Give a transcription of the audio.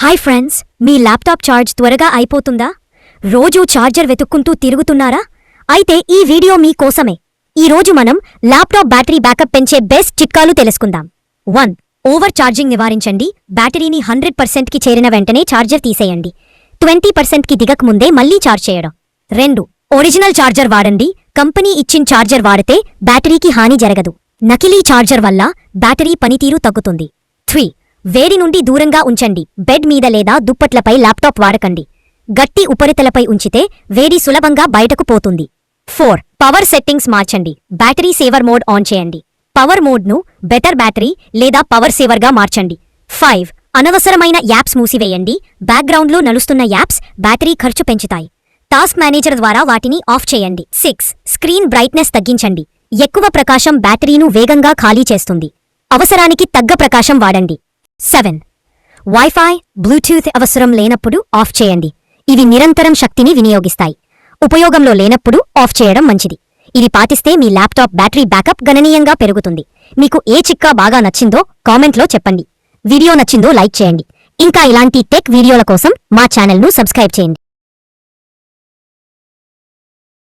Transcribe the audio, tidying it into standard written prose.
Hi friends, మీ laptop charge త్వరగా అయిపోతుందా? రోజూ ఛార్జర్ వెతుక్కుంటూ తిరుగుతున్నారా? అయితే ఈ వీడియో మీ కోసమే. ఈరోజు మనం ల్యాప్టాప్ బ్యాటరీ బ్యాకప్ పెంచే బెస్ట్ చిట్కాలు తెలుసుకుందాం. 1. ఓవర్ ఛార్జింగ్ నివారించండి. బ్యాటరీని 100%కి చేరిన వెంటనే ఛార్జర్ తీసేయండి. 20%కి దిగకముందే మళ్లీ ఛార్జ్ చేయడం. 2. ఒరిజినల్ ఛార్జర్ వాడండి. కంపెనీ ఇచ్చిన ఛార్జర్ వాడితే బ్యాటరీకి హాని జరగదు. నకిలీ ఛార్జర్ వల్ల బ్యాటరీ పనితీరు తగ్గుతుంది. 3. వేడి నుండి దూరంగా ఉంచండి. బెడ్ మీద లేదా దుప్పట్లపై ల్యాప్టాప్ వాడకండి. గట్టి ఉపరితలపై ఉంచితే వేడి సులభంగా బయటకు పోతుంది. 4. పవర్ సెట్టింగ్స్ మార్చండి. బ్యాటరీ సేవర్ మోడ్ ఆన్ చేయండి. పవర్ మోడ్ను బెటర్ బ్యాటరీ లేదా పవర్ సేవర్గా మార్చండి. 5. అనవసరమైన యాప్స్ మూసివేయండి. బ్యాక్గ్రౌండ్లో నడుస్తున్న యాప్స్ బ్యాటరీ ఖర్చు పెంచుతాయి. టాస్క్ మేనేజర్ ద్వారా వాటిని ఆఫ్ చేయండి. 6. స్క్రీన్ బ్రైట్నెస్ తగ్గించండి. ఎక్కువ ప్రకాశం బ్యాటరీను వేగంగా ఖాళీ చేస్తుంది. అవసరానికి తగ్గ ప్రకాశం వాడండి. 7. వైఫై, బ్లూటూత్ అవసరం లేనప్పుడు ఆఫ్ చేయండి. ఇవి నిరంతరం శక్తిని వినియోగిస్తాయి. ఉపయోగంలో లేనప్పుడు ఆఫ్ చేయడం మంచిది. ఇది పాటిస్తే మీ ల్యాప్టాప్ బ్యాటరీ బ్యాకప్ గణనీయంగా పెరుగుతుంది. మీకు ఏ చిట్కా బాగా నచ్చిందో కామెంట్లో చెప్పండి. వీడియో నచ్చిందో లైక్ చేయండి. ఇంకా ఇలాంటి టెక్ వీడియోల కోసం మా ఛానల్ను సబ్స్క్రైబ్ చేయండి.